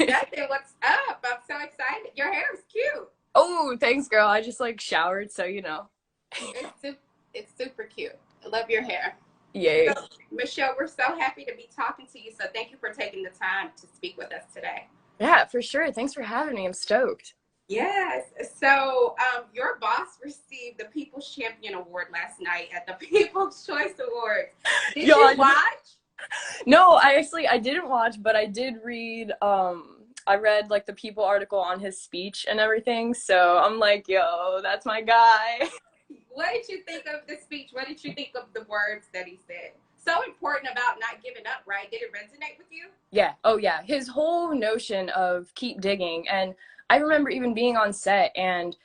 Nothing. What's up? I'm so excited. Your hair is cute. Oh, thanks, girl. I just like showered, so you know. It's super cute. I love your hair. So, Yay. Michelle, we're so happy to be talking to you. So, thank you for taking the time to speak with us today. Yeah, for sure. Thanks for having me. I'm stoked. Yes. So, your boss received the People's Champion Award last night at the People's Choice Awards. Did Yo, you watch? no, I didn't watch, but I did read I read like the People article on his speech and everything. So I'm like, yo, that's my guy. What did you think of the speech? What did you think of the words that he said? So important about not giving up, right? Did it resonate with you? Yeah. Oh yeah. His whole notion of keep digging. And I remember even being on set and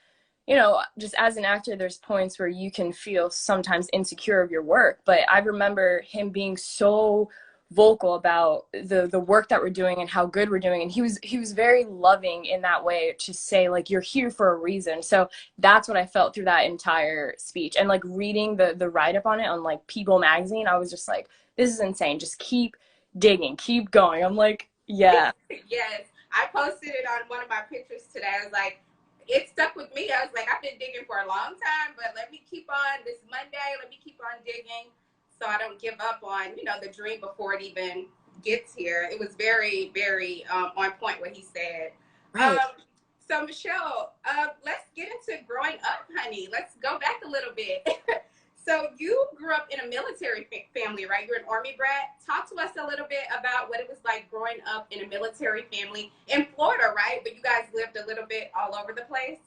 just as an actor, there's points where you can feel sometimes insecure of your work. But I remember him being so vocal about the work that we're doing and how good we're doing. And he was very loving in that way to say, like, you're here for a reason. So that's what I felt through that entire speech. And like reading the write-up on it on like People magazine, I was just like, this is insane. Just keep digging, keep going. I'm like, yeah. Yes. I posted it on one of my pictures today. I was like, it stuck with me. I was like, I've been digging for a long time, but let me keep on this Monday. Let me keep on digging so I don't give up on, the dream before it even gets here. It was very, very on point what he said. Um, Right. so, Michelle, let's get into growing up, honey. Let's go back a little bit. So you grew up in a military family, right? You're an Army brat. Talk to us a little bit about what it was like growing up in a military family in Florida, right? But you guys lived a little bit all over the place.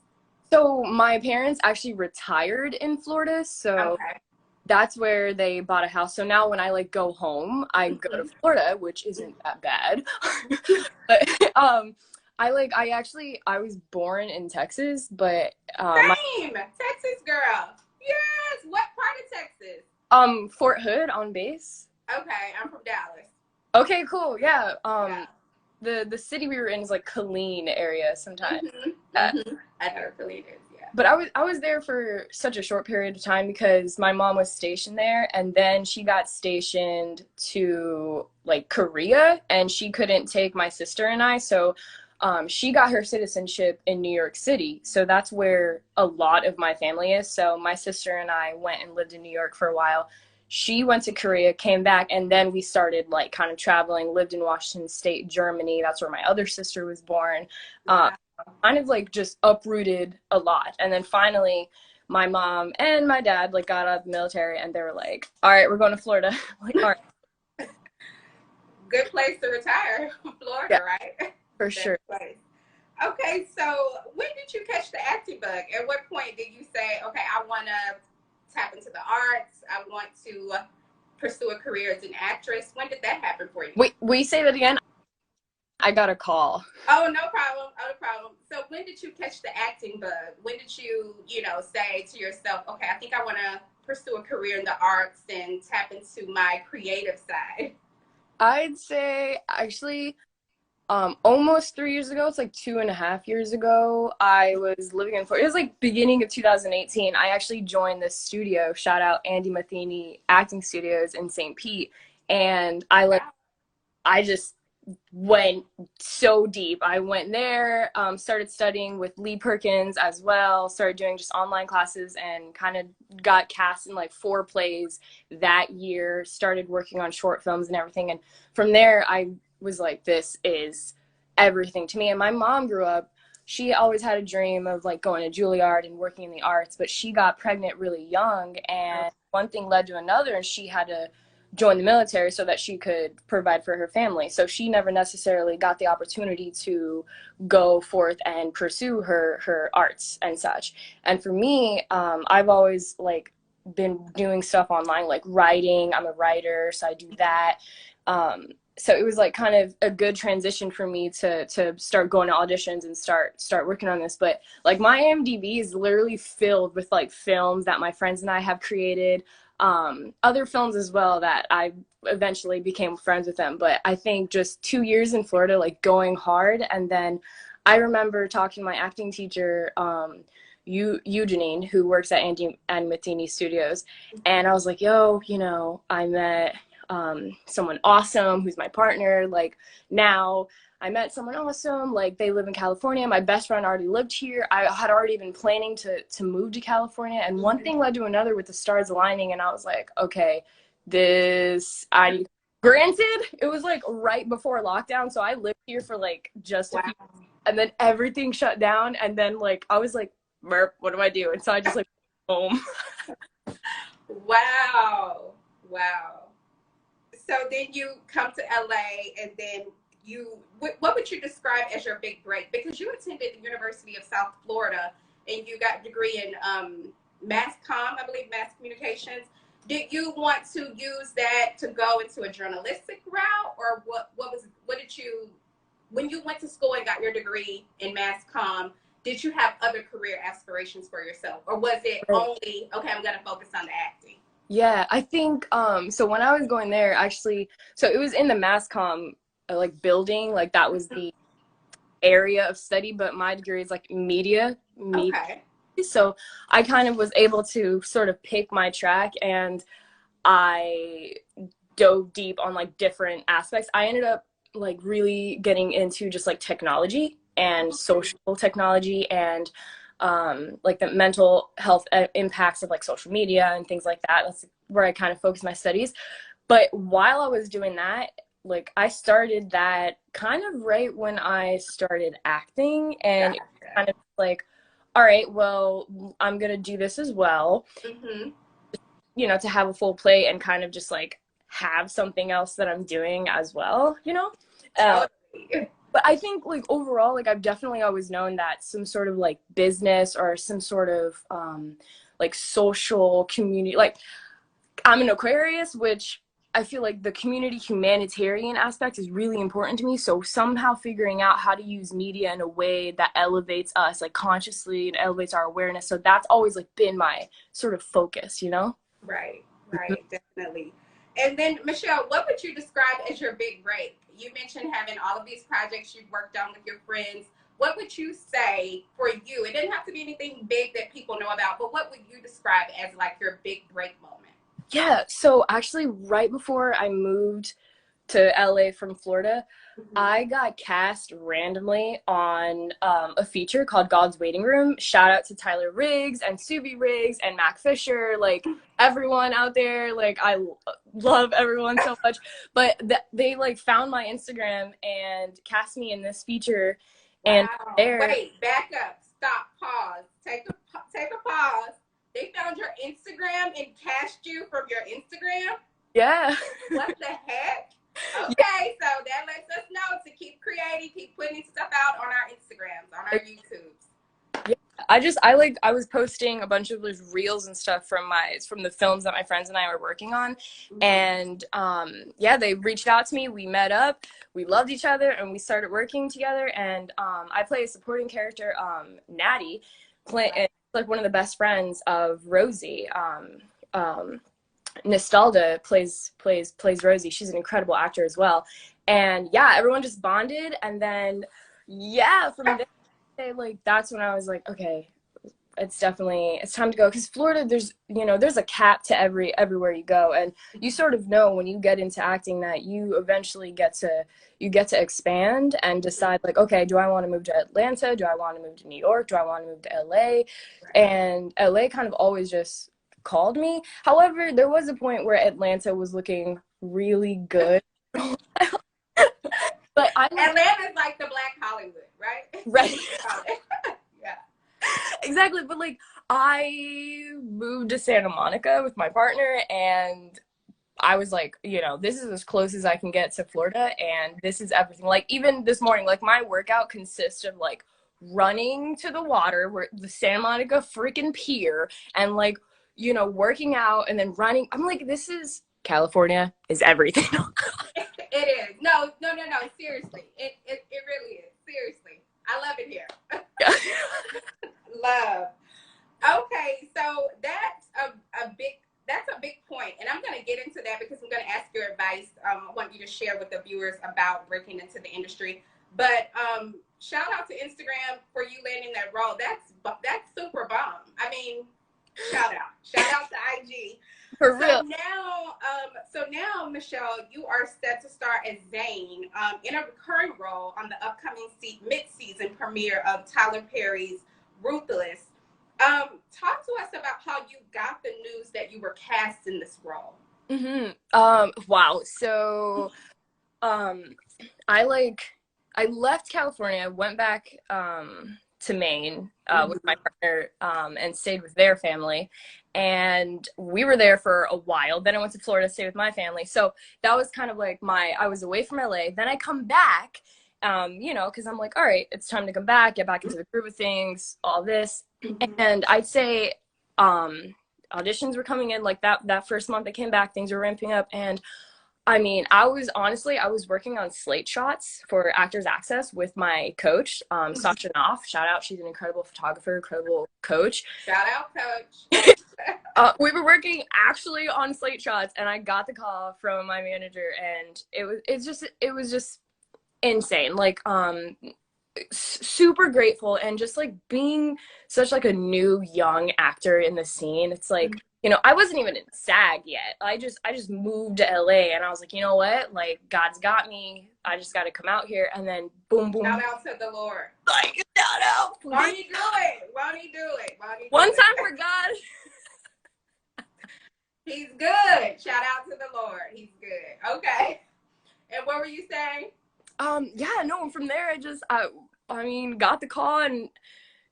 So my parents actually retired in Florida, so Okay. that's where they bought a house. So now when I like go home, I go to Mhm. Florida, which isn't that bad. But I was born in Texas, but my Same, Texas girl. Yes. What part of Texas? Fort Hood on base. Okay, I'm from Dallas. Okay, cool. Yeah. Yeah. The city we were in is like Killeen area sometimes. Mhm. Mhm. I know where Philly is. Yeah. But I was there for such a short period of time because my mom was stationed there and then she got stationed to like Korea and she couldn't take my sister and I, so she got her citizenship in New York City, so that's where a lot of my family is. So my sister and I went and lived in New York for a while. She went to Korea, came back, and then we started like kind of traveling, lived in Washington State, Germany. That's where my other sister was born. um, Wow. kind of like just uprooted a lot. And then finally, my mom and my dad like got out of the military and they were like, all right, we're going to Florida. Like, all right, Good place to retire, yeah, Florida, right? for Best sure. place. Okay, so when did you catch the acting bug? At what point did you say, okay, I want to tap into the arts, I want to pursue a career as an actress? When did that happen for you? Wait, we say that again? I got a call. Oh, no problem. Oh, no problem. So when did you catch the acting bug? When did you, say to yourself, okay, I think I want to pursue a career in the arts and tap into my creative side? I'd say actually almost 3 years ago. It's like 2.5 years ago. I was living in Florida. It was like beginning of 2018. I actually joined this studio, shout out Andy Matheny Acting Studios in St. Pete. And Wow. I just went so deep. I went there, started studying with Lee Perkins as well, started doing just online classes and kind of got cast in like 4 plays that year, started working on short films and everything. And from there, I was like, this is everything to me. And my mom grew up, she always had a dream of like going to Juilliard and working in the arts, but she got pregnant really young and one thing led to another and she had to join the military so that she could provide for her family. So she never necessarily got the opportunity to go forth and pursue her arts and such. And for me, I've always like been doing stuff online, like writing. I'm a writer, so I do that. So it was like kind of a good transition for me to start going to auditions and start working on this. But like my IMDb is literally filled with like films that my friends and I have created, other films as well that I eventually became friends with them. But I think just 2 years in Florida, like going hard. And then I remember talking to my acting teacher, Eugenie, who works at Andy and Matheny Studios. And I was like, yo, I met someone awesome who's my partner. Like now I met someone awesome. Like, they live in California. My best friend already lived here. I had already been planning to move to California. And one thing led to another with the stars aligning. And I was like, okay, granted, it was like right before lockdown. So I lived here for like just a few, and then everything shut down. And then like, I was like, Merp, what do I do? And so I just like, home. Wow. Wow. So then you come to LA, and then what would you describe as your big break? Because you attended the University of South Florida and you got a degree in mass communications. Did you want to use that to go into a journalistic route, or what did you, when you went to school and got your degree in mass comm, did you have other career aspirations for yourself, or was it only, okay, I'm going to focus on the acting? Yeah, I think, so when I was going there, actually, so it was in the mass comm, like, building, like, that was the area of study, but my degree is, like, media. Okay. So I kind of was able to sort of pick my track, and I dove deep on, like, different aspects. I ended up, like, really getting into just, like, technology and social technology and like the mental health impacts of like social media and things like that. That's where I kind of focused my studies. But while I was doing that, like, I started that kind of right when I started acting, and it was kind of like, all right, well, I'm gonna do this as well, you know, to have a full plate and kind of just like have something else that I'm doing as well, you know. But I think, like, overall, like, I've definitely always known that some sort of, like, business or some sort of, like, social community, like, I'm an Aquarius, which I feel like the community humanitarian aspect is really important to me. So somehow figuring out how to use media in a way that elevates us, like, consciously, and elevates our awareness. So that's always, like, been my sort of focus, you know? Right, definitely. And then, Michelle, what would you describe as your big break? You mentioned having all of these projects you've worked on with your friends. What would you say for you? It didn't have to be anything big that people know about, but what would you describe as like your big break moment? Yeah, so actually right before I moved to LA from Florida, I got cast randomly on a feature called God's Waiting Room. Shout out to Tyler Riggs and Subi Riggs and Mac Fisher, like everyone out there. Like, I love everyone so much. But they like found my Instagram and cast me in this feature. Wow. And there, wait, back up, stop, pause, take a pause. They found your Instagram and cast you from your Instagram? yeah. What the heck? Okay, so that lets us know to keep creating, keep putting stuff out on our Instagrams, on our YouTubes. Yeah, I was posting a bunch of those reels and stuff from the films that my friends and I were working on, and yeah, they reached out to me. We met up, we loved each other, and we started working together. And I play a supporting character, Natty, like one of the best friends of Rosie. Nistalda plays Rosie. She's an incredible actor as well. And yeah, everyone just bonded. And then, yeah, from there, like, that's when I was like, okay, it's time to go. Because Florida, there's a cap to everywhere you go. And you sort of know when you get into acting that you eventually get to expand and decide, like, okay, do I want to move to Atlanta? Do I want to move to New York? Do I want to move to LA? And LA kind of always just called me. However, there was a point where Atlanta was looking really good. But Atlanta's like the Black Hollywood, right? Right. Yeah. Exactly. But like, I moved to Santa Monica with my partner, and I was like, this is as close as I can get to Florida, and this is everything. Like, even this morning, like, my workout consists of like running to the water, where the Santa Monica freaking pier, and like, working out and then running. I'm like, this is California is everything. It is. No. Seriously. It really is. Seriously. I love it here. Yeah. Love. Okay, so that's a big point, and I'm going to get into that because I'm going to ask your advice. I want you to share with the viewers about breaking into the industry. But shout out to Instagram for you landing that role. That's super bomb. I mean, shout out to IG. For real. So now, Michelle, you are set to star as Zane in a recurring role on the upcoming mid-season premiere of Tyler Perry's Ruthless. Talk to us about how you got the news that you were cast in this role. Wow. So, I left California, I went back to Maine with my partner and stayed with their family, and we were there for a while. Then I went to Florida to stay with my family. So that was kind of like I was away from LA. Then I come back, because I'm like, all right, it's time to come back, get back into the groove of things, all this. And I'd say auditions were coming in like that first month I came back, things were ramping up. And I mean, I was working on slate shots for Actors Access with my coach, Sasha Knopf. Shout out, she's an incredible photographer, incredible coach. Shout out, coach. We were working actually on slate shots, and I got the call from my manager, and it was just insane. Like, super grateful, and just like being such like a new young actor in the scene. It's like, I wasn't even in SAG yet. I just moved to LA, and I was like, you know what? Like, God's got me. I just got to come out here, and then boom, boom. Shout out to the Lord. Like, shout out. Won't he do it? Won't he do it? One time for God. He's good. Shout out to the Lord. He's good. Okay. And what were you saying? Yeah, no, from there I mean, got the call, and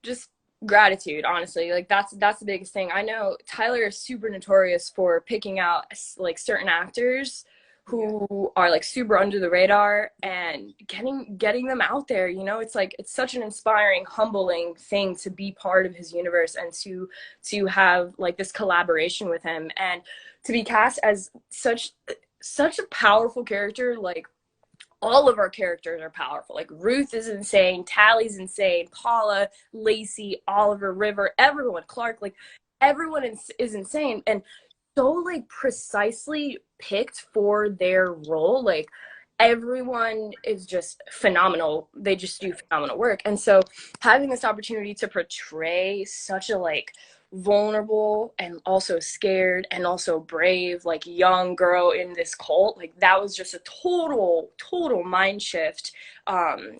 just gratitude, honestly. Like, that's the biggest thing. I know Tyler is super notorious for picking out like certain actors who are like super under the radar and getting them out there. It's like, it's such an inspiring, humbling thing to be part of his universe, and to have like this collaboration with him, and to be cast as such a powerful character. Like, all of our characters are powerful. Like, Ruth is insane, Tally's insane, Paula, Lacey, Oliver, River, everyone, Clark, like, everyone is insane, and so like precisely picked for their role. Like, everyone is just phenomenal. They just do phenomenal work. And so having this opportunity to portray such a like vulnerable and also scared and also brave like young girl in this cult, like, that was just a total mind shift.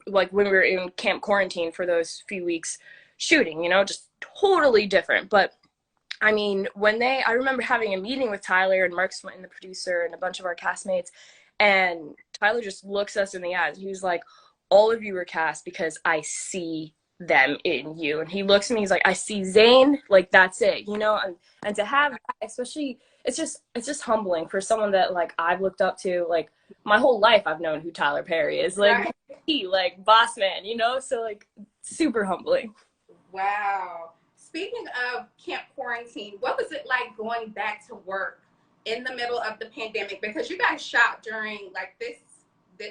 Like, when we were in camp quarantine for those few weeks shooting, just totally different. But I mean, I remember having a meeting with Tyler and Mark Swinton, the producer, and a bunch of our castmates, and Tyler just looks us in the eyes. He was like, all of you were cast because I see them in you. And he looks at me, he's like, I see Zane, like, that's it, and to have that, especially, it's just humbling for someone that like I've looked up to. Like, my whole life I've known who Tyler Perry is, like, right. He like boss man, so like super humbling. Wow. Speaking of camp quarantine, what was it like going back to work in the middle of the pandemic? Because you guys shot during like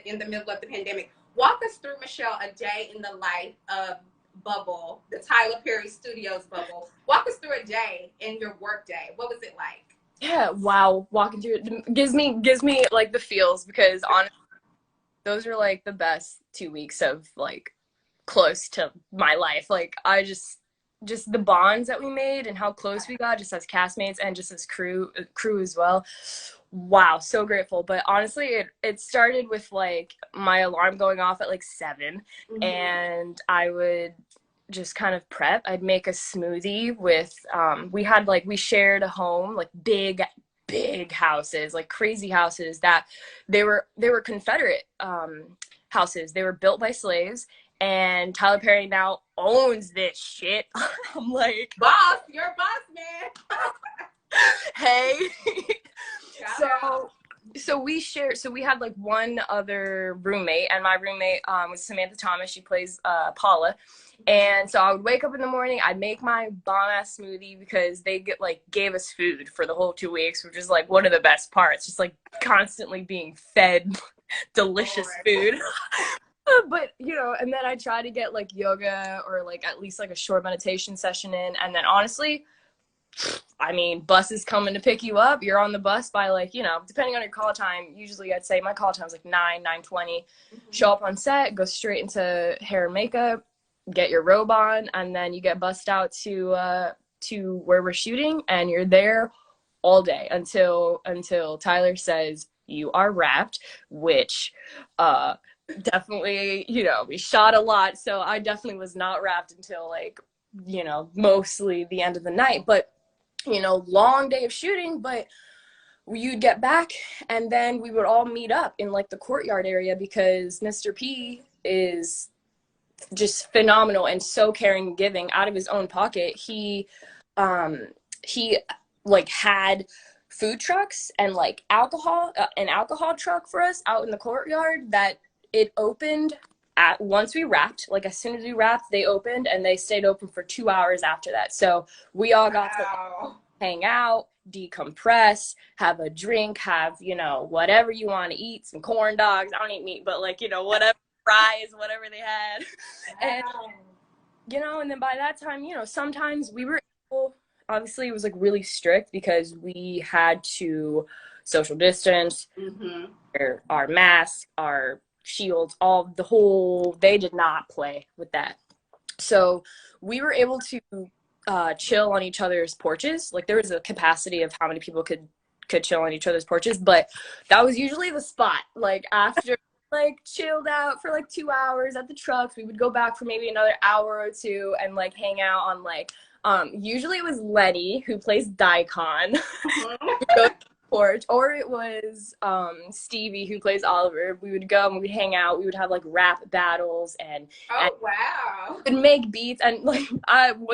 in the middle of the pandemic. Walk us through, Michelle, a day in the life of Bubble, the Tyler Perry Studios Bubble. Walk us through a day in your work day. What was it like? Yeah, wow. Walking through it gives me like the feels, because honestly, those are like the best 2 weeks of like close to my life. Like, I just the bonds that we made and how close we got, just as castmates and just as crew as well. Wow, so grateful. But honestly, it started with like my alarm going off at like 7, and I would just kind of prep. I'd make a smoothie with we shared a home, like big houses, like crazy houses, that they were Confederate houses. They were built by slaves, and Tyler Perry now owns this shit. I'm like, boss, you're a boss, man. Hey. So we shared. So we had like one other roommate, and my roommate was Samantha Thomas. She plays Paula. And so I would wake up in the morning, I'd make my bomb-ass smoothie, because they gave us food for the whole 2 weeks, which is like one of the best parts, just like constantly being fed delicious food. But, and then I try to get like yoga or like at least like a short meditation session in. And then honestly, I mean, bus is coming to pick you up. You're on the bus by like, depending on your call time, usually I'd say my call time is like 9:20. Show up on set, go straight into hair and makeup, get your robe on, and then you get bussed out to where we're shooting, and you're there all day until Tyler says you are wrapped, which definitely, you know, we shot a lot, so I definitely was not wrapped until like, you know, mostly the end of the night. But, you know, long day of shooting, but you'd get back and then we would all meet up in like the courtyard area because Mr. P is just phenomenal and so caring and giving. Out of his own pocket, he like had food trucks and like alcohol, an alcohol truck for us out in the courtyard that it opened at once we wrapped. Like as soon as we wrapped, they opened and they stayed open for 2 hours after that. So we all got to hang out, decompress, have a drink, have, you know, whatever you want to eat, some corn dogs. I don't eat meat, but like, you know, whatever, fries, whatever they had. And, you know, and then by that time, you know, sometimes we were able, obviously it was like really strict because we had to social distance, our masks, our shields, all the whole, they did not play with that. So we were able to chill on each other's porches. Like there was a capacity of how many people could chill on each other's porches, but that was usually the spot. Like after like chilled out for like 2 hours at the trucks, we would go back for maybe another hour or two and like hang out on like usually it was Letty who plays Daikon. Go to the porch, or it was Stevie who plays Oliver. We would go and we'd hang out. We would have like rap battles and wow, would make beats. And like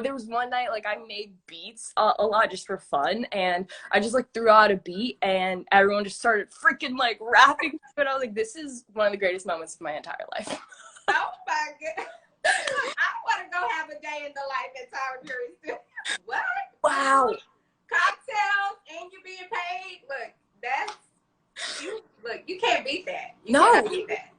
there was one night like I made beats a lot just for fun, and I just like threw out a beat and everyone just started freaking like rapping. But I was like, this is one of the greatest moments of my entire life. Oh my god. I want to go have a day in the life at Tyler Perry's too. What? Wow. Cocktails and you being paid. Look, that's you. Look, you can't beat that. You No. cannot beat that.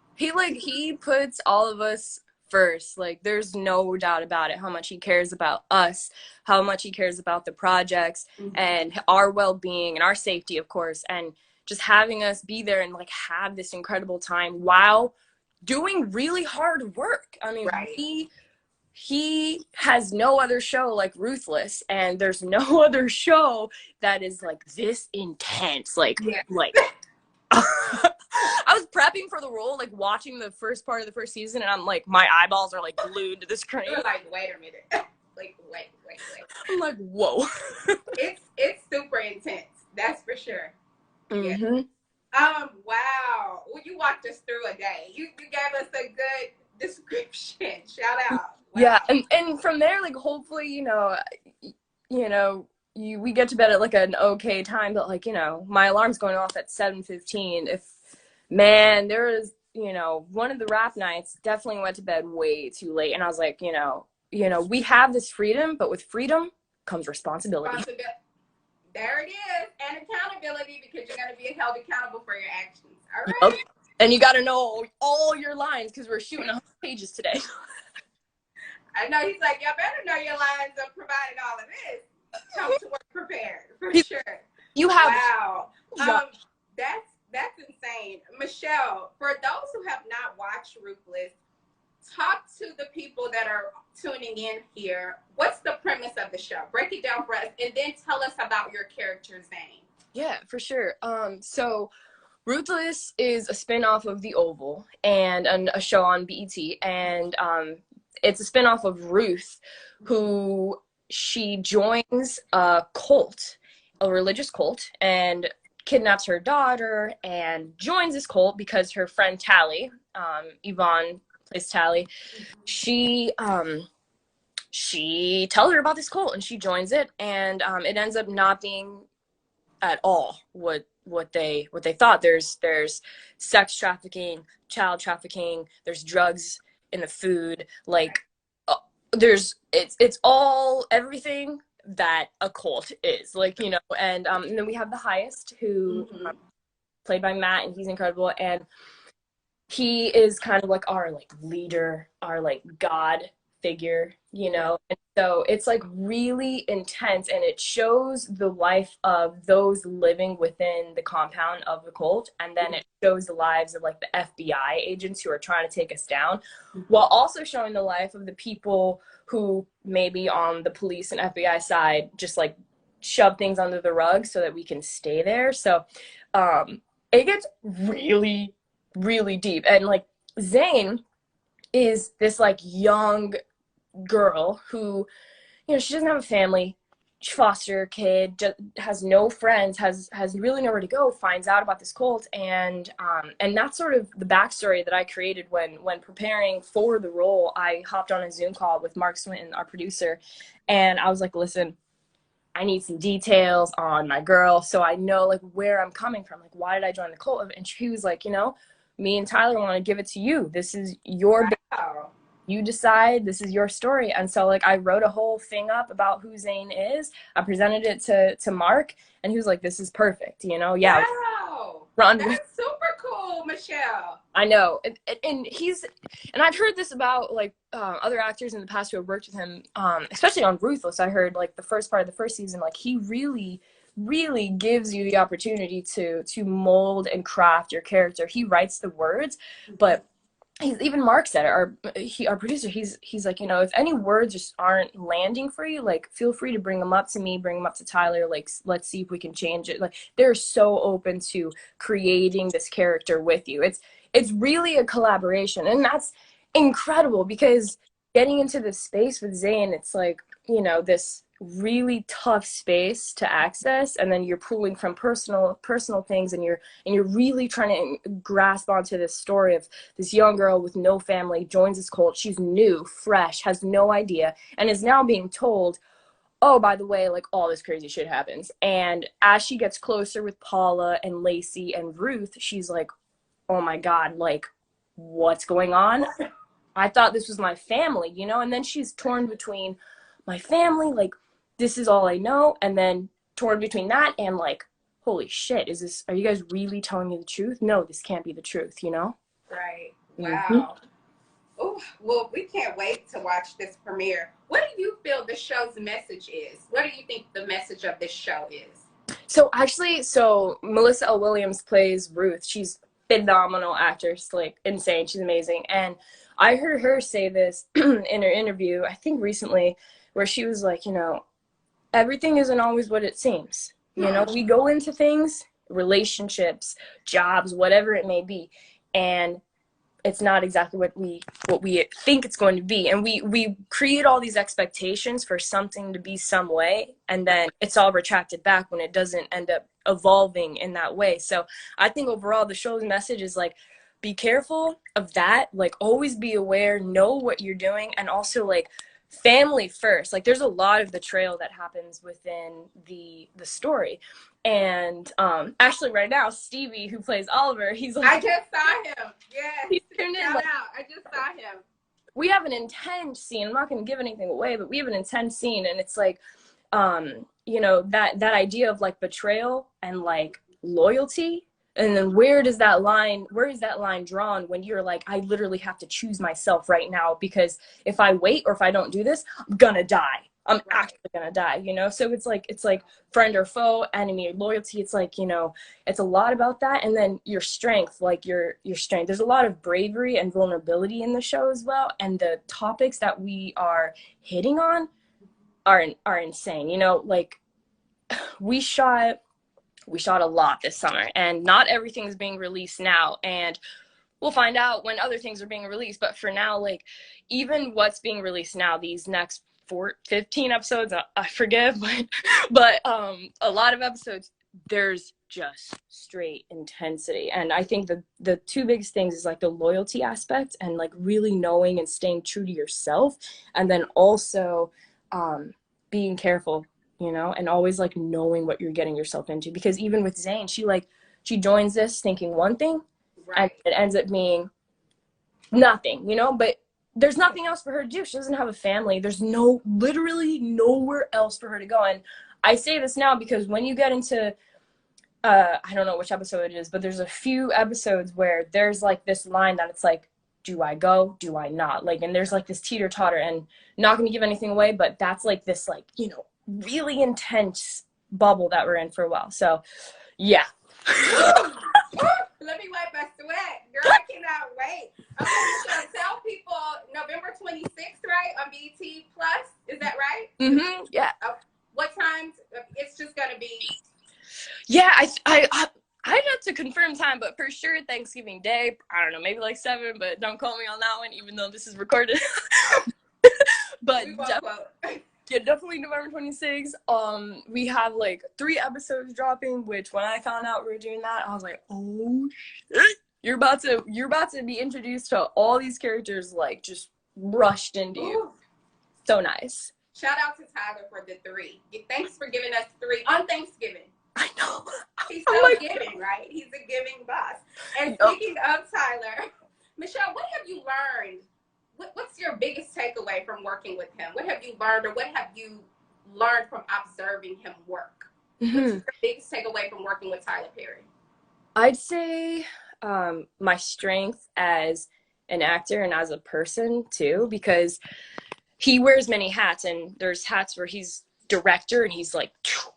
He puts all of us first. Like there's no doubt about it. How much he cares about us, how much he cares about the projects and our well-being and our safety, of course, and just having us be there and like have this incredible time while doing really hard work. I mean, he has no other show like Ruthless, and there's no other show that is like this intense. Like I was prepping for the role, like watching the first part of the first season, and I'm like, my eyeballs are like glued to the screen. You're like, wait a minute. Like, wait. I'm like, whoa. It's super intense. That's for sure. Yeah. Wow. Well, you walked us through a day. You gave us a good description. Shout out. Wow. Yeah, and from there, like, hopefully, you know, we get to bed at like an okay time, but like, you know, my alarm's going off at 7:15. There was, you know, one of the rap nights, definitely went to bed way too late, and I was like, you know, we have this freedom, but with freedom comes responsibility. There it is, and accountability, because you're going to be held accountable for your actions. All right. Yep. And you got to know all your lines because we're shooting 100 pages today. I know he's like, y'all better know your lines of providing all of this. Come to work prepared, for sure. You have wow. That's insane. Michelle, for those who have not watched Ruthless, talk to the people that are tuning in here. What's the premise of the show? Break it down for us, and then tell us about your character, Zane. Yeah, for sure. So Ruthless is a spinoff of The Oval and a show on BET, and it's a spinoff of Ruth, who she joins a cult, a religious cult, and kidnaps her daughter and joins this cult because her friend Tally, Yvonne plays Tally, she tells her about this cult and she joins it, and it ends up not being at all what they thought. There's sex trafficking, child trafficking, there's drugs in the food, like it's all everything that a cult is, like, you know. And then we have the highest, who played by Matt, and he's incredible, and he is kind of like our like leader, our like god figure, you know. And so it's like really intense, and it shows the life of those living within the compound of the cult, and then it shows the lives of like the FBI agents who are trying to take us down, while also showing the life of the people who maybe on the police and FBI side just like shove things under the rug so that we can stay there. So it gets really, really deep. And like Zane is this like young girl who, you know, she doesn't have a family, foster kid, just has no friends, has really nowhere to go, finds out about this cult, and that's sort of the backstory that I created when preparing for the role. I hopped on a Zoom call with Mark Swinton, our producer, and I was like, listen, I need some details on my girl so I know like where I'm coming from, like why did I join the cult. And she was like, you know, me and Tyler want to give it to you, this is your Wow. you decide, this is your story. And so like I wrote a whole thing up about who Zane is, I presented it to Mark, and he was like, this is perfect, you know. Yeah, Wow. run. That's super cool, Michelle. I know, and he's, and I've heard this about like other actors in the past who have worked with him, especially on Ruthless. I heard like the first part of the first season, like he really gives you the opportunity to mold and craft your character. He writes the words, but he's, even Mark said it, our producer, he's like, you know, if any words just aren't landing for you, like feel free to bring them up to me, bring them up to Tyler, like let's see if we can change it. Like they're so open to creating this character with you. It's really a collaboration, and that's incredible, because getting into this space with Zane, it's like, you know, this really tough space to access, and then you're pulling from personal things, and you're really trying to grasp onto this story of this young girl with no family joins this cult. She's new, fresh, has no idea, and is now being told, oh, by the way, like all this crazy shit happens. And as she gets closer with Paula and Lacey and Ruth, she's like, oh my God, like what's going on? I thought this was my family, you know? And then she's torn between my family, like this is all I know, and then torn between that and like, holy shit, are you guys really telling me the truth? No, this can't be the truth, you know? Right. Mm-hmm. Wow. Oh, well, we can't wait to watch this premiere. What do you feel the show's message is? What do you think the message of this show is? So actually, Melissa L. Williams plays Ruth. She's phenomenal actress, like insane. She's amazing. And I heard her say this in her interview, I think recently, where she was like, you know, everything isn't always what it seems. You know, we go into things, relationships, jobs, whatever it may be, and it's not exactly what we think it's going to be, and we create all these expectations for something to be some way, and then it's all retracted back when it doesn't end up evolving in that way. So I think overall the show's message is like, be careful of that, like always be aware, know what you're doing, and also like family first. Like there's a lot of betrayal that happens within the story. And actually right now Stevie, who plays Oliver, he's like, I just saw him. Yes. he's tuned in, like, out. I just saw him. we have an intense scene. I'm not going to give anything away, but we have an intense scene, and it's like you know, that idea of like betrayal and like loyalty, and then where is that line drawn when you're like, I literally have to choose myself right now, because if I wait or if I don't do this, I'm gonna die. I'm actually gonna die, you know? So it's like friend or foe, enemy or loyalty. It's like, you know, it's a lot about that. And then your strength, like your strength. There's a lot of bravery and vulnerability in the show as well. And the topics that we are hitting on are insane. You know, like we shot a lot this summer, and not everything's being released now. And we'll find out when other things are being released. But for now, like even what's being released now, these next 15 episodes, I forgive, but a lot of episodes, there's just straight intensity. And I think the two biggest things is like the loyalty aspect, and like really knowing and staying true to yourself, and then also being careful, you know, and always like knowing what you're getting yourself into. Because even with Zane, she joins this thinking one thing, and it ends up being nothing, you know. But there's nothing else for her to do. She doesn't have a family. There's literally nowhere else for her to go. And I say this now because when you get into I don't know which episode it is, but there's a few episodes where there's like this line that it's like, do I go? Do I not? Like, and there's like this teeter-totter, and not going to give anything away, but that's like this, like, you know, really intense bubble that we're in for a while. So, yeah. Let me wipe my sweat. Girl, I cannot wait. Okay, so tell people November 26th, right, on BET Plus. Is that right? Mm-hmm. Yeah. What times? It's I'd have to confirm time, but for sure Thanksgiving Day, I don't know, maybe like 7, but don't call me on that one, even though this is recorded. But yeah, definitely November 26th. We have like 3 episodes dropping, which when I found out we were doing that, I was like, oh shit. You're about to be introduced to all these characters, like just rushed into you. So nice. Shout out to Tyler for the 3. Thanks for giving us 3 on Thanksgiving. I know. He's so giving, right? He's a giving boss. And speaking of Tyler, Michelle, what have you learned? What's your biggest takeaway from working with him? What have you learned, or what have you learned from observing him work? What's your biggest takeaway from working with Tyler Perry? I'd say my strength as an actor and as a person too, because he wears many hats, and there's hats where he's director and he's like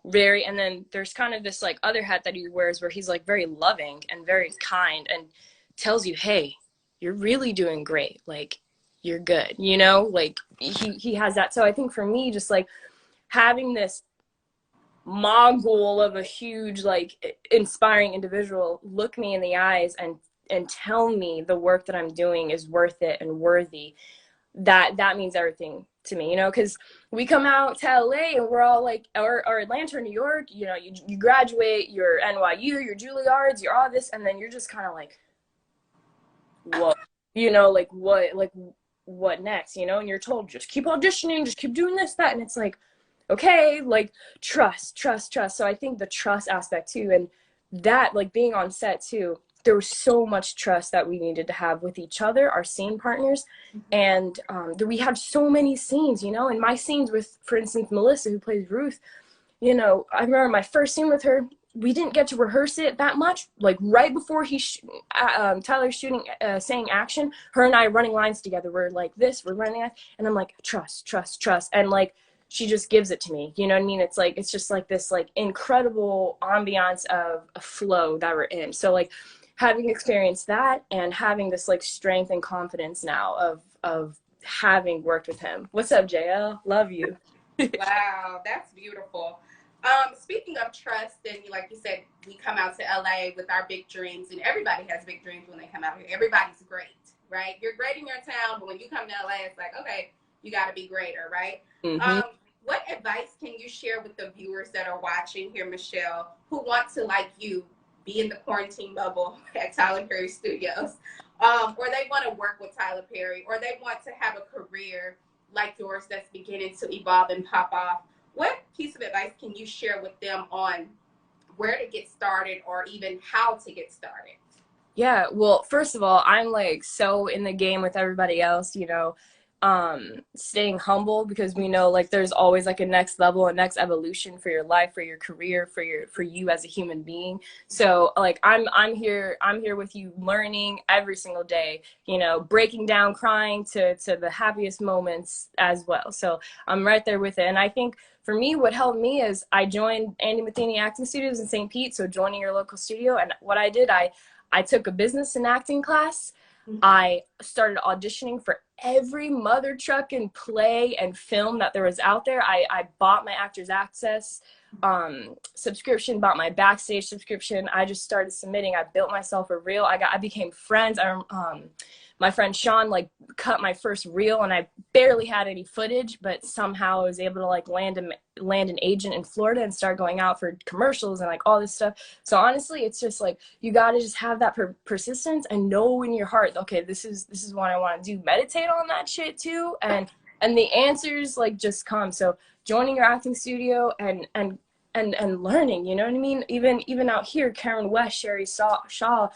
very, and then there's kind of this like other hat that he wears where he's like very loving and very kind and tells you, hey, you're really doing great, like you're good, you know, like he has that. So I think for me, just like having this mogul of a huge like inspiring individual look me in the eyes and tell me the work that I'm doing is worth it and worthy, that means everything to me, you know, because we come out to LA and we're all like, or Atlanta or New York, you know, you graduate, you're NYU, you're Juilliards, you're all this, and then you're just kind of like, what, you know, like what next, you know, and you're told just keep auditioning, just keep doing this, that, and it's like, okay, like trust. So I think the trust aspect too, and that like being on set too, there was so much trust that we needed to have with each other, our scene partners. And we had so many scenes, you know, and my scenes with, for instance, Melissa, who plays Ruth, you know, I remember my first scene with her, we didn't get to rehearse it that much. Like right before Tyler's shooting, saying action, her and I running lines together. We're like this, we're running, and I'm like, trust. And like, she just gives it to me, you know what I mean? It's like, it's just like this like incredible ambiance of a flow that we're in. So like, having experienced that and having this like strength and confidence now of having worked with him. What's up, JL? Love you. Wow, that's beautiful. Speaking of trust, and like you said, we come out to LA with our big dreams, and everybody has big dreams when they come out here. Everybody's great, right? You're great in your town, but when you come to LA, it's like, okay, you got to be greater, right? What advice can you share with the viewers that are watching here, Michelle, who want to, like you, be in the quarantine bubble at Tyler Perry Studios, or they want to work with Tyler Perry, or they want to have a career like yours that's beginning to evolve and pop off? What piece of advice can you share with them on where to get started, or even how to get started? Yeah, well, first of all, I'm like so in the game with everybody else, you know, staying humble, because we know like there's always like a next level, a next evolution for your life, for your career, for you as a human being. So like I'm here with you, learning every single day, you know, breaking down, crying to the happiest moments as well. So I'm right there with it. And I think for me, what helped me is I joined Andy Matheny Acting Studios in St. Pete, so joining your local studio. And what I did, I took a business and acting class. I started auditioning for every mother truck and play and film that there was out there. I bought my Actors Access subscription, bought my Backstage subscription. I just started submitting. I built myself a reel. I became friends. My friend Sean like cut my first reel, and I barely had any footage, but somehow I was able to like land an agent in Florida and start going out for commercials and like all this stuff. So honestly, it's just like you got to just have that persistence and know in your heart, okay, this is what I want to do. Meditate on that shit too, and the answers like just come. So joining your acting studio and learning, you know what I mean? Even out here, Karen West, Sherry Shaw,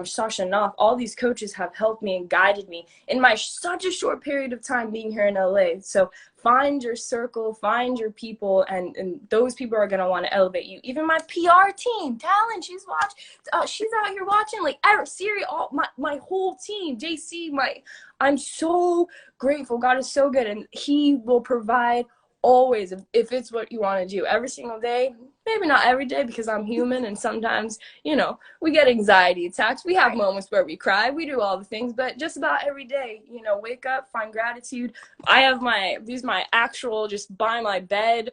Sasha Knopf, all these coaches have helped me and guided me in my such a short period of time being here in LA. So find your circle, find your people, and those people are gonna want to elevate you. Even my PR team, Talon, she's out here watching, like Siri, all my whole team, JC, I'm so grateful. God is so good, and He will provide always, if it's what you want to do every single day. maybe not every day because I'm human and sometimes, you know, we get anxiety attacks. We have moments where we cry. We do all the things, but just about every day, you know, wake up, find gratitude. I have my actual just by my bed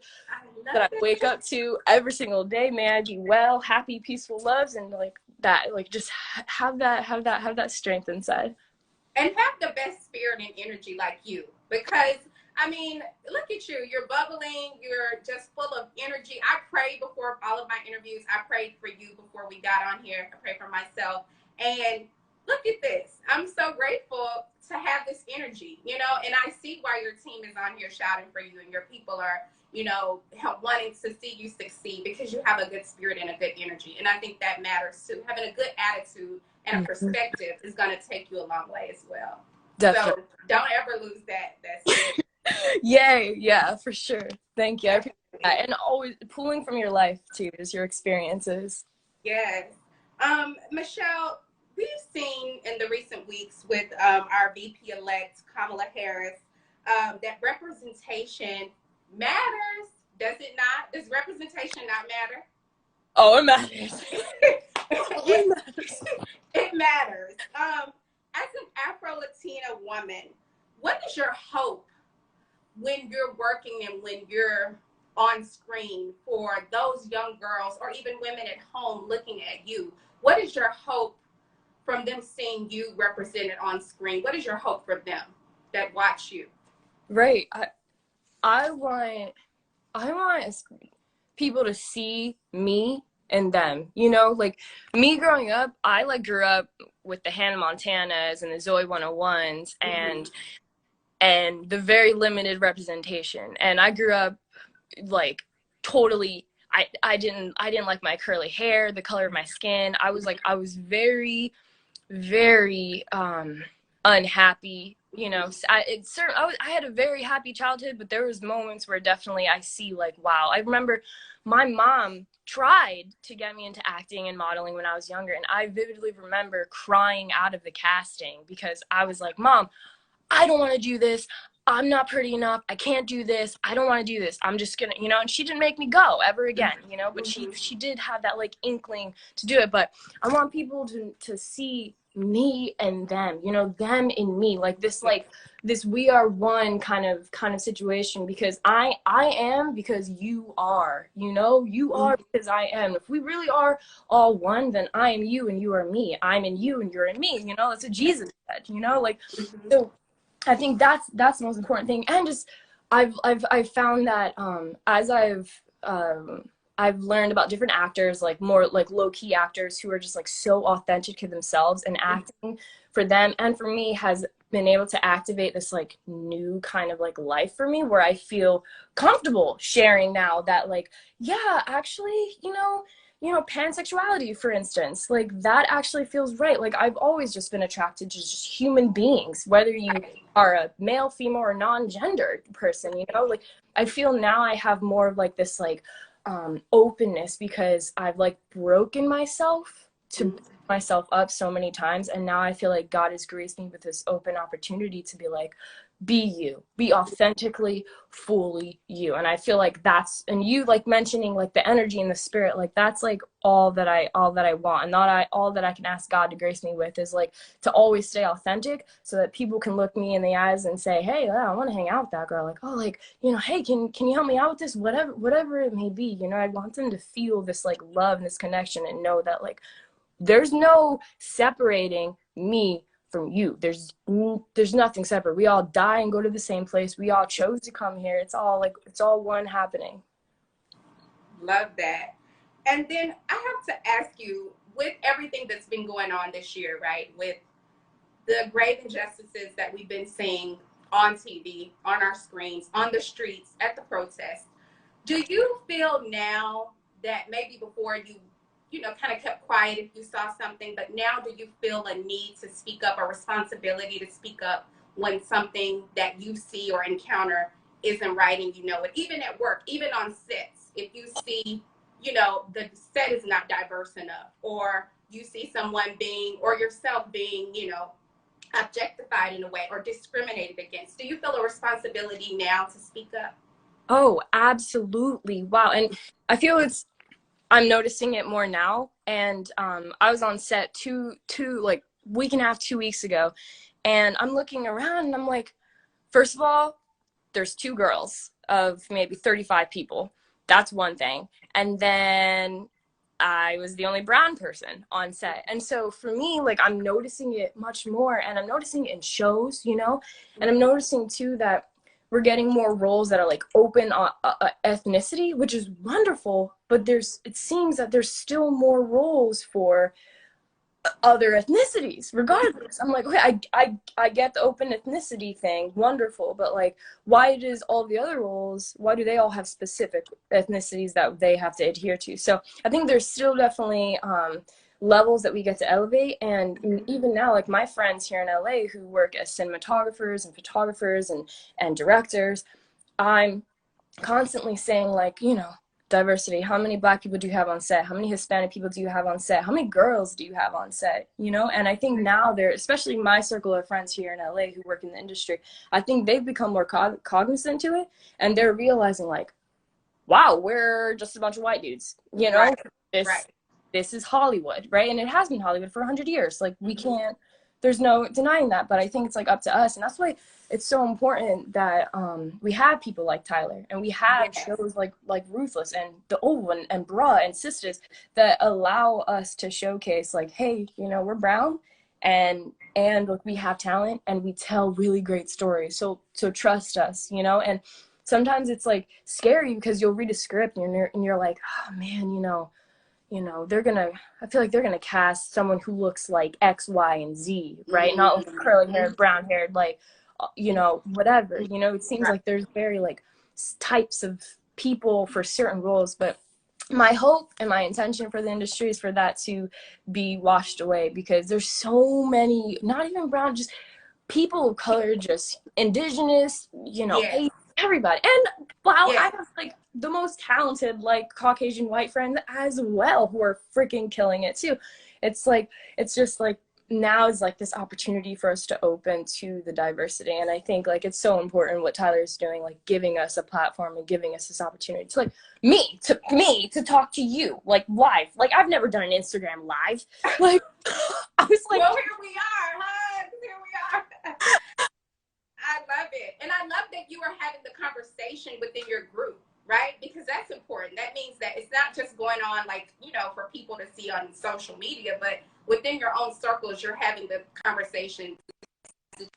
that I wake up to every single day. May I be well, happy, peaceful loves, and like that, like just have that strength inside. And have the best spirit and energy like you. Because, I mean, look at you. You're bubbling. You're just full of energy. I prayed before all of my interviews. I prayed for you before we got on here. I prayed for myself. And look at this. I'm so grateful to have this energy, you know, and I see why your team is on here shouting for you and your people are, you know, wanting to see you succeed because you have a good spirit and a good energy. And I think that matters too. Having a good attitude and a perspective is going to take you a long way as well. Definitely. So don't ever lose that spirit. Yay, yeah, for sure. Thank you. I appreciate that. And always pulling from your life too, is your experiences. Yes. Michelle, we've seen in the recent weeks with our VP-elect Kamala Harris that representation matters. Does it not? Does representation not matter? Oh, it matters. It matters. It matters. As an Afro-Latina woman, what is your hope when you're working and when you're on screen for those young girls or even women at home looking at you? What is your hope from them seeing you represented on screen? What is your hope for them that watch you? Right. I want people to see me and them, you know, like me growing up, I like grew up with the Hannah Montanas and the Zoe 101s and the very limited representation. And I grew up like totally I didn't like my curly hair, the color of my skin. I was very, very unhappy, you know. I had a very happy childhood, but there was moments where definitely I see like, wow. I remember my mom tried to get me into acting and modeling when I was younger, and I vividly remember crying out of the casting because I was like, Mom, I don't want to do this. I'm not pretty enough. I can't do this. I don't want to do this. I'm just going to, you know, and she didn't make me go ever again, you know, but she did have that like inkling to do it. But I want people to see me and them, you know, them in me, like this we are one kind of situation, because I am because you are, you know, you are because I am. If we really are all one, then I am you and you are me. I'm in you and you're in me, you know. That's what Jesus said, you know, like, so I think that's the most important thing. And just I've found that as I've learned about different actors, like more like low-key actors who are just like so authentic to themselves, and acting for them and for me has been able to activate this like new kind of like life for me, where I feel comfortable sharing now that like, yeah, actually, you know, pansexuality, for instance, like that actually feels right. Like I've always just been attracted to just human beings, whether you are a male, female, or non-gendered person, you know, like I feel now I have more of like this like openness, because I've like broken myself to build myself up so many times, and now I feel like God has graced me with this open opportunity to be like, be you, be authentically, fully you. And I feel like that's, and you like mentioning like the energy and the spirit, like that's like all that I want, and all that I can ask God to grace me with is like to always stay authentic, so that people can look me in the eyes and say, hey, yeah, I want to hang out with that girl. Like, oh, like, you know, hey, can you help me out with this? Whatever it may be, you know. I want them to feel this like love and this connection, and know that like there's no separating me from you. There's nothing separate. We all die and go to the same place. We all chose to come here. It's all one happening. Love that. And then I have to ask you, with everything that's been going on this year, right, with the grave injustices that we've been seeing on TV, on our screens, on the streets, at the protests, do you feel now that maybe before you know, kind of kept quiet if you saw something, but now do you feel a need to speak up, a responsibility to speak up when something that you see or encounter isn't right and you know it? Even at work, even on sets, if you see, you know, the set is not diverse enough, or you see someone being, or yourself being, you know, objectified in a way or discriminated against, do you feel a responsibility now to speak up? Oh, absolutely. Wow. And I feel I'm noticing it more now. And I was on set like week and a half, 2 weeks ago, and I'm looking around and I'm like, first of all, there's 2 girls of maybe 35 people. That's one thing. And then I was the only brown person on set. And so for me, like, I'm noticing it much more, and I'm noticing it in shows, you know, and I'm noticing too that we're getting more roles that are like open on ethnicity, which is wonderful, but it seems that there's still more roles for other ethnicities regardless. I'm like, okay, I get the open ethnicity thing, wonderful, but like, why does all the other roles, why do they all have specific ethnicities that they have to adhere to? So I think there's still definitely levels that we get to elevate. And even now, like my friends here in LA who work as cinematographers and photographers and directors, I'm constantly saying, like, you know, diversity. How many Black people do you have on set? How many Hispanic people do you have on set? How many girls do you have on set? You know, and I think now they're, especially my circle of friends here in LA who work in the industry, I think they've become more cognizant to it, and they're realizing, like, wow, we're just a bunch of white dudes. You know, this is Hollywood, right? And it has been Hollywood for 100 years. Like, we can't, there's no denying that, but I think it's like up to us, and that's why it's so important that we have people like Tyler, and we have shows like Ruthless and The Oval and Brat and Sisters that allow us to showcase, like, hey, you know, we're brown, and like, we have talent, and we tell really great stories. So trust us, you know. And sometimes it's like scary because you'll read a script and you're like, oh man, you know, I feel like they're gonna cast someone who looks like X, Y, and Z, right? Not like curly haired, brown haired, like, you know, whatever. You know, it seems like there's very like types of people for certain roles, but my hope and my intention for the industry is for that to be washed away, because there's so many, not even brown, just people of color, just indigenous, you know, everybody. And wow, I have like the most talented like Caucasian white friends as well who are freaking killing it too. It's like, it's just like, now is like this opportunity for us to open to the diversity. And I think like it's so important what Tyler's doing, like giving us a platform and giving us this opportunity to like me to talk to you like live. Like, I've never done an Instagram live. Like, I was like, well, here we are, huh? Here we are. I love it. And I love that you are having the conversation within your group, right? Because that's important. That means that it's not just going on, like, you know, for people to see on social media, but within your own circles, you're having the conversation. The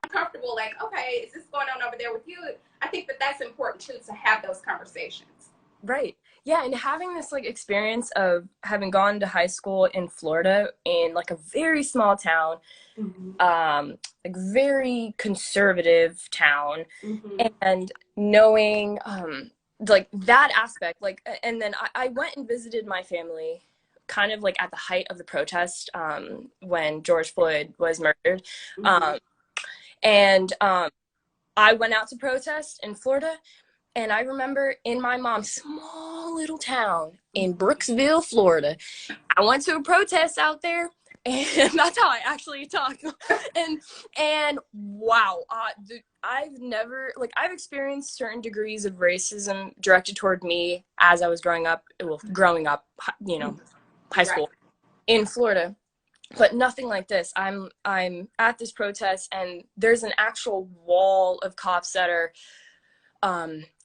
uncomfortable, like, okay, is this going on over there with you? I think that that's important too, to have those conversations. Right. Yeah, and having this like experience of having gone to high school in Florida in like a very small town, like very conservative town, and knowing like that aspect, like, and then I went and visited my family kind of like at the height of the protest when George Floyd was murdered, and I went out to protest in Florida. And I remember in my mom's small little town in Brooksville, Florida, I went to a protest out there, and that's how I actually talk. And wow, I've never, like, I've experienced certain degrees of racism directed toward me as I was growing up, you know, high school in Florida, but nothing like this. I'm at this protest, and there's an actual wall of cops that are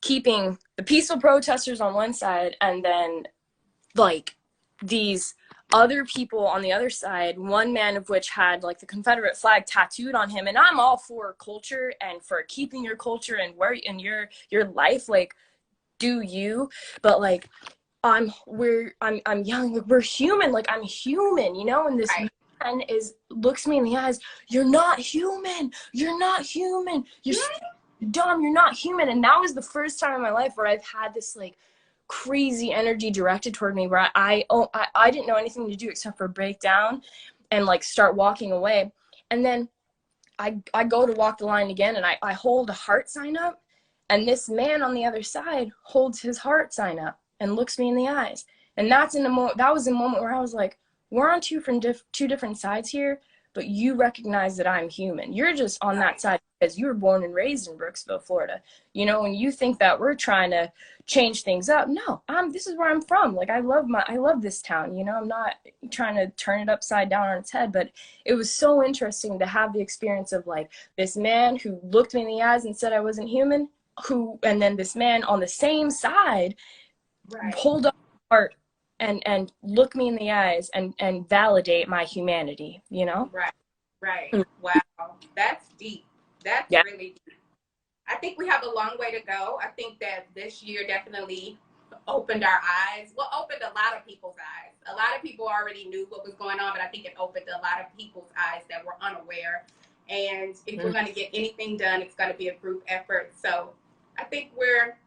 keeping the peaceful protesters on one side, and then like these other people on the other side, one man of which had like the Confederate flag tattooed on him. And I'm all for culture and for keeping your culture and where in your life, like, do you, but like I'm young, like, we're human, like I'm human, you know. And this man looks me in the eyes, you're not human, you're dumb, you're not human. And that was the first time in my life where I've had this like crazy energy directed toward me, where I didn't know anything to do except for break down and like start walking away. And then I go to walk the line again, and I hold a heart sign up, and this man on the other side holds his heart sign up and looks me in the eyes. And that was a moment where I was like, we're on two different sides here, but you recognize that I'm human. You're just on that side because you were born and raised in Brooksville, Florida. You know, and you think that we're trying to change things up. No, this is where I'm from. Like, I love this town. You know, I'm not trying to turn it upside down on its head, but it was so interesting to have the experience of like this man who looked me in the eyes and said I wasn't human, and then this man on the same side hold up my heart and look me in the eyes and validate my humanity, you know? Right. Wow. That's deep. That's really deep. I think we have a long way to go. I think that this year definitely opened our eyes. Well, opened a lot of people's eyes. A lot of people already knew what was going on, but I think it opened a lot of people's eyes that were unaware. And if we're going to get anything done, it's going to be a group effort. So I think we're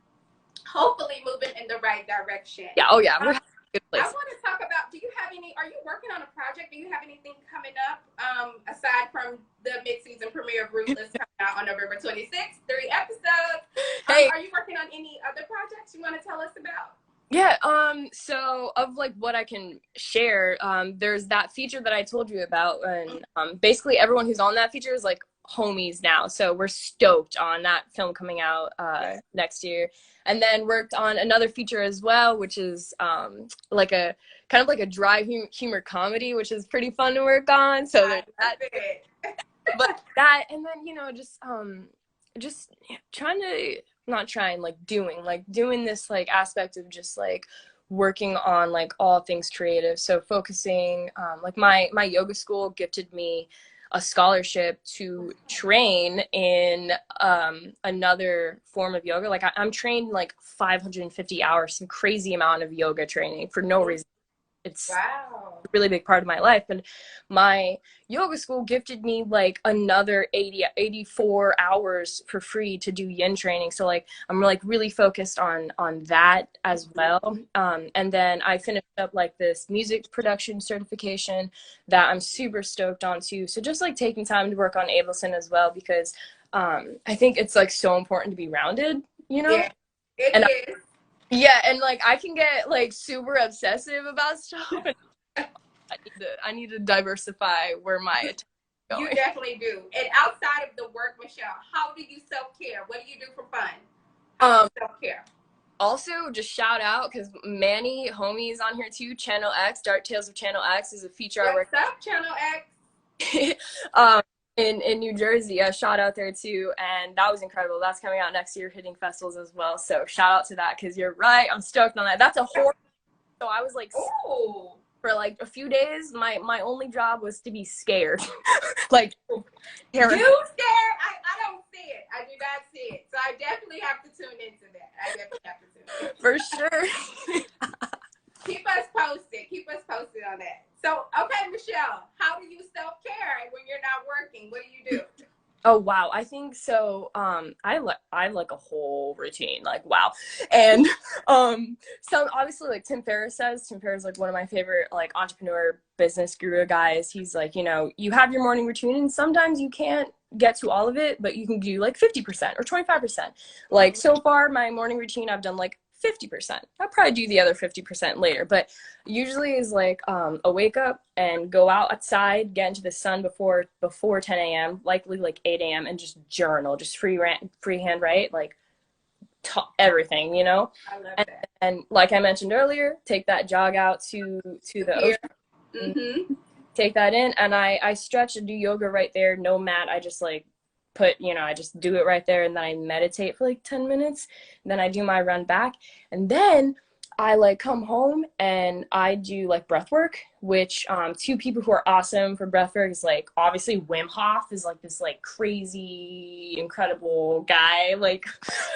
hopefully moving in the right direction. Yeah. Oh, yeah. We're good place. I want to talk about, are you working on a project? Do you have anything coming up aside from the mid-season premiere of Ruthless coming out on November 26th, 3 episodes? Hey. Are you working on any other projects you want to tell us about? Yeah, so of like what I can share, there's that feature that I told you about, and basically everyone who's on that feature is like homies now, so we're stoked on that film coming out next year. And then worked on another feature as well, which is like a kind of like a dry humor comedy, which is pretty fun to work on. So there's that. But that, and then, you know, just trying to doing this like aspect of just like working on like all things creative. So focusing, like my yoga school gifted me a scholarship to train in another form of yoga. Like I'm trained like 550 hours, some crazy amount of yoga training for no reason. It's a really big part of my life. And my yoga school gifted me like another 84 hours for free to do yin training. So like I'm like really focused on that as well. And then I finished up like this music production certification that I'm super stoked on too. So just like taking time to work on Ableton as well, because I think it's like so important to be rounded, you know? Yeah, it is. Yeah, and like I can get like super obsessive about stuff. I need to diversify where my attention is going. You definitely do. And outside of the work, Michelle, how do you self-care? What do you do for fun? Self-care. Also, just shout out because Manny, homies on here too. Channel X, Dark Tales of Channel X is a feature I work. What's up, Channel X? In New Jersey, a shout out there too, and that was incredible. That's coming out next year, hitting festivals as well. So shout out to that, because you're right, I'm stoked on that. That's a horror. So I was like, for like a few days, my only job was to be scared. Like, you scared? I don't see it. I do not see it. So I definitely have to tune into that. For sure. Keep us posted on that. So, okay, Michelle, how do you self-care when you're not working? What do you do? Oh, wow. I think so. I have like a whole routine, like, wow. And so obviously, like Tim Ferriss is like one of my favorite like entrepreneur business guru guys. He's like, you know, you have your morning routine and sometimes you can't get to all of it, but you can do like 50% or 25%. Like so far my morning routine, I've done like 50%. I'll probably do the other 50% later, but usually is like a wake up and go outside, get into the sun before 10 a.m., likely like 8 a.m., and just journal, just freehand write, like everything, you know? I love that. And like I mentioned earlier, take that jog out to the ocean. Mm-hmm. Take that in, and I stretch and do yoga right there, no mat. I just like I just do it right there, and then I meditate for like 10 minutes, and then I do my run back, and then I like come home and I do like breath work, which two people who are awesome for breath work is like obviously Wim Hof is like this like crazy incredible guy, like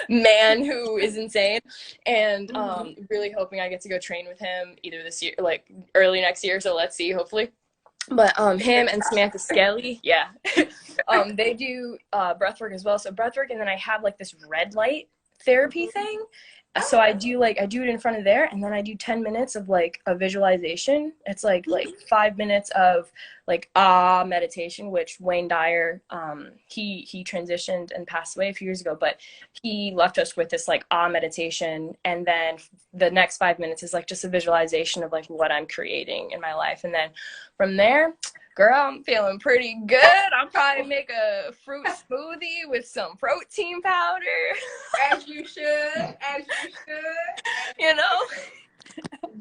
man who is insane, and really hoping I get to go train with him either this year, like early next year, so let's see, hopefully. But him and Samantha Skelly, yeah, they do breathwork as well. So breathwork, and then I have like this red light therapy thing, So I do it in front of there, and then I do 10 minutes of like a visualization. It's like 5 minutes of like meditation, which Wayne Dyer, he transitioned and passed away a few years ago, but he left us with this like meditation, and then the next 5 minutes is like just a visualization of like what I'm creating in my life. And then from there, girl, I'm feeling pretty good. I'll probably make a fruit smoothie with some protein powder. As you should, as you should. You know?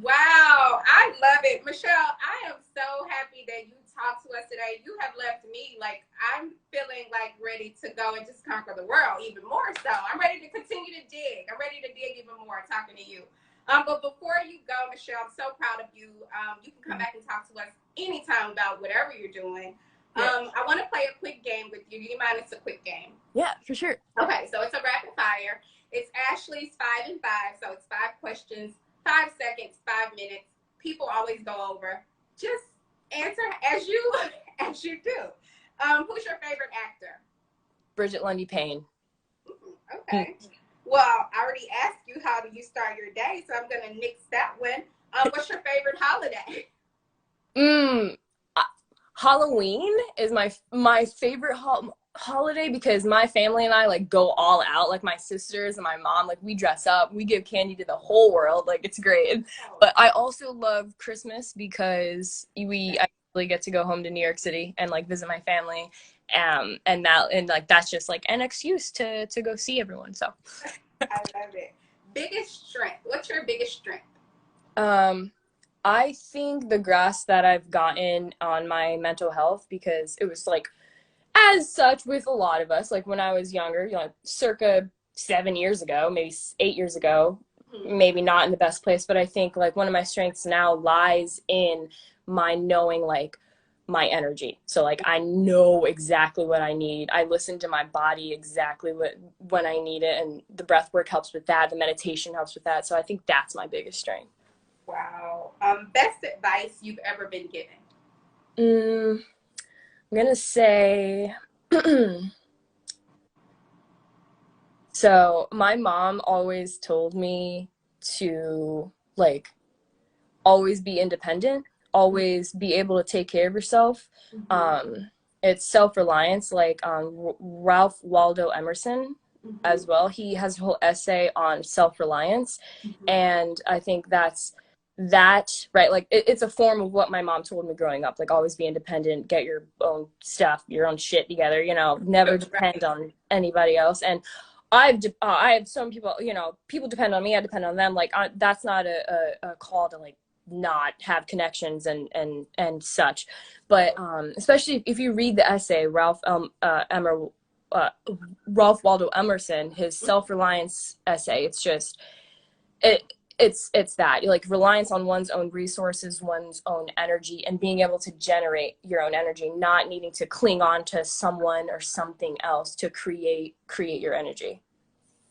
Wow, I love it. Michelle, I am so happy that you talked to us today. You have left me like, I'm feeling like ready to go and just conquer the world even more so. I'm ready to continue to dig. I'm ready to dig even more talking to you. But before you go, Michelle, I'm so proud of you. You can come back and talk to us anytime about whatever you're doing. Yeah. I want to play a quick game with you. Do you mind? It's a quick game. Yeah, for sure. Okay, so it's a rapid fire. It's Ashley's 5 and 5, so it's 5 questions, 5 seconds, 5 minutes. People always go over. Just answer as you do. Who's your favorite actor? Bridget Lundy Payne. Okay. Well, I already asked you how do you start your day, so I'm gonna nix that one. What's your favorite holiday? Halloween is my favorite holiday because my family and I like go all out. Like my sisters and my mom, like we dress up, we give candy to the whole world. Like it's great. But I also love Christmas because I really get to go home to New York City and like visit my family. And like that's just like an excuse to go see everyone. So I love it. Biggest strength. What's your biggest strength? I think the grasp that I've gotten on my mental health, because it was like, as such with a lot of us, like when I was younger, you know, circa 7 years ago, maybe 8 years ago, maybe not in the best place, but I think like one of my strengths now lies in my knowing like my energy. So like I know exactly what I need. I listen to my body exactly when I need it, and the breath work helps with that. The meditation helps with that. So I think that's my biggest strength. Wow. Best advice you've ever been given? I'm gonna say so my mom always told me to like always be independent, always be able to take care of yourself. It's self-reliance, like Ralph Waldo Emerson as well. He has a whole essay on self-reliance, and I think that's right, like it's a form of what my mom told me growing up, like always be independent, get your own stuff, your own shit together, you know, never depend on anybody else. And I have some people, you know, people depend on me, I depend on them. Like that's not a call to like not have connections and such, but especially if you read the essay Ralph Waldo Emerson, his self-reliance essay, it's just it's that like reliance on one's own resources, one's own energy, and being able to generate your own energy, not needing to cling on to someone or something else to create your energy.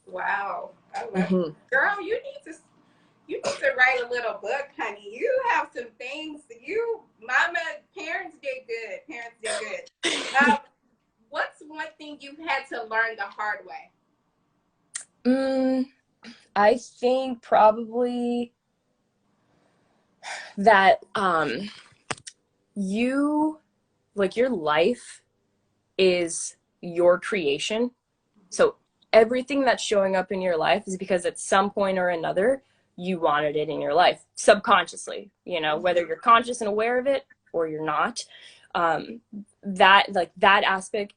Wow, I love it. Girl, you need to write a little book, honey. You have some things. Parents did good. What's one thing you've had to learn the hard way? I think probably that your life is your creation. So everything that's showing up in your life is because at some point or another you wanted it in your life subconsciously, you know, whether you're conscious and aware of it or you're not. That aspect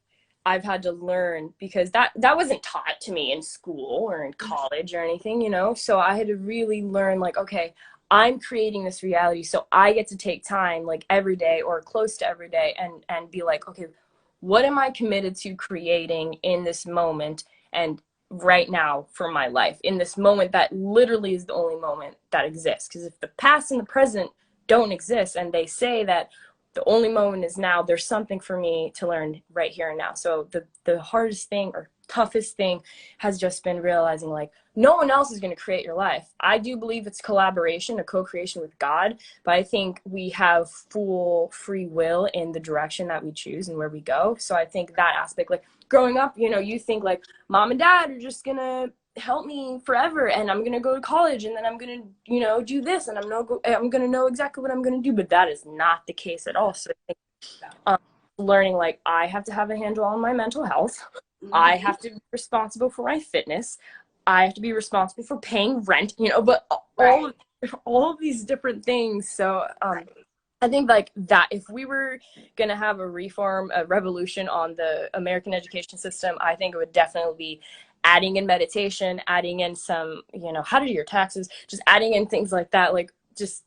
I've had to learn, because that wasn't taught to me in school or in college or anything, you know? So I had to really learn like, okay, I'm creating this reality. So I get to take time like every day or close to every day and be like, okay, what am I committed to creating in this moment and right now for my life, in this moment that literally is the only moment that exists? Because if the past and the present don't exist, and they say that the only moment is now, there's something for me to learn right here and now. So the hardest thing or toughest thing has just been realizing like no one else is going to create your life. I do believe it's collaboration, a co-creation with God, but I think we have full free will in the direction that we choose and where we go. So I think that aspect, like growing up, you know, you think like mom and dad are just going to help me forever, and I'm gonna go to college, and then I'm gonna, you know, do this, and I'm gonna know exactly what I'm gonna do. But that is not the case at all. So I think learning, like, I have to have a handle on my mental health. I have to be responsible for my fitness. I have to be responsible for paying rent, you know, but all of these different things. So I think like that, if we were going to have a revolution on the American education system, I think it would definitely be adding in meditation, adding in some, you know, how to do your taxes, just adding in things like that, like just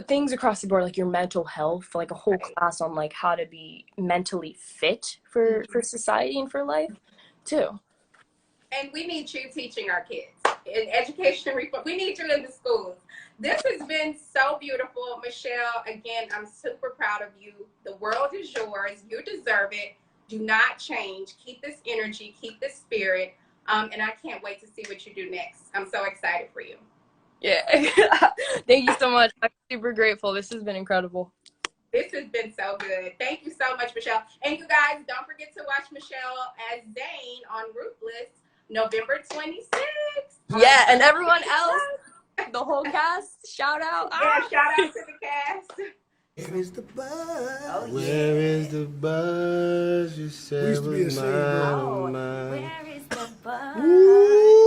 things across the board, like your mental health, like a whole class on like how to be mentally fit for society and for life too. And we need you teaching our kids in education reform. We need you in the schools. This has been so beautiful, Michelle. Again, I'm super proud of you. The world is yours. You deserve it. Do not change. Keep this energy. Keep this spirit. And I can't wait to see what you do next. I'm so excited for you. Yeah. Thank you so much. I'm super grateful. This has been incredible. This has been so good. Thank you so much, Michelle. And you guys, don't forget to watch Michelle as Zane on Ruthless, November 26th. Yeah, and everyone else, the whole cast, shout out. Yeah, shout out to the cast. Where is the buzz? Oh, Where is the buzz? You said was mine. Where is the buzz? Ooh.